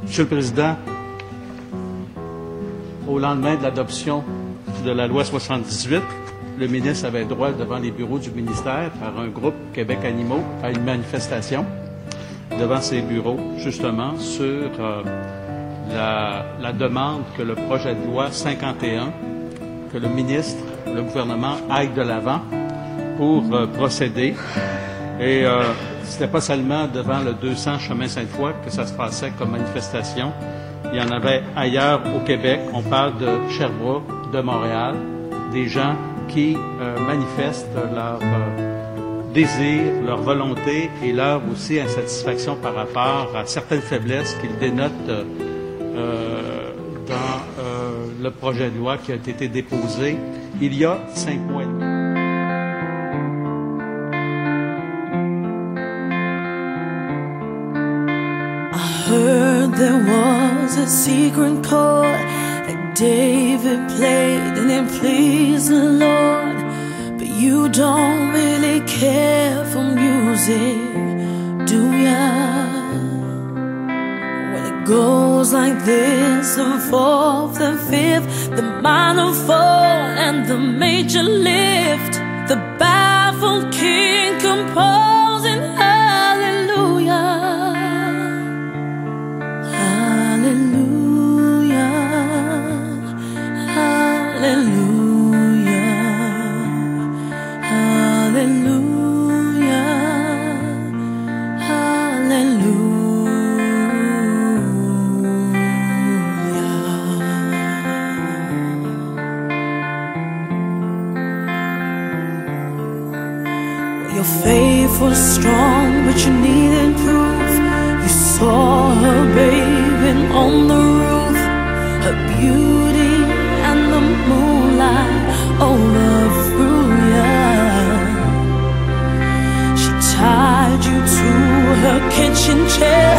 Monsieur le Président, au lendemain de l'adoption de la loi 78, le ministre avait droit devant les bureaux du ministère par un groupe Québec Animaux à une manifestation devant ses bureaux, justement, sur la demande que le projet de loi 51, que le ministre, le gouvernement aille de l'avant pour procéder. Et c'était pas seulement devant le 200 chemin Sainte-Foy que ça se passait comme manifestation. Il y en avait ailleurs au Québec. On parle de Sherbrooke, de Montréal, des gens qui manifestent leur désir, leur volonté et leur aussi insatisfaction par rapport à certaines faiblesses qu'ils dénotent dans le projet de loi qui a été déposé il y a 5 mois et demi. I heard there was a secret chord that David played and it pleased the Lord. But you don't really care for music, do ya? When it goes like this, the fourth, the fifth, the minor fall and the major lift, the baffled king composing hallelujah. Hallelujah, hallelujah, hallelujah, hallelujah. Your faith was strong, but you needed proof. You saw her bathing on the roof, her beauty and the moonlight overthrew ya. She tied you to her kitchen chair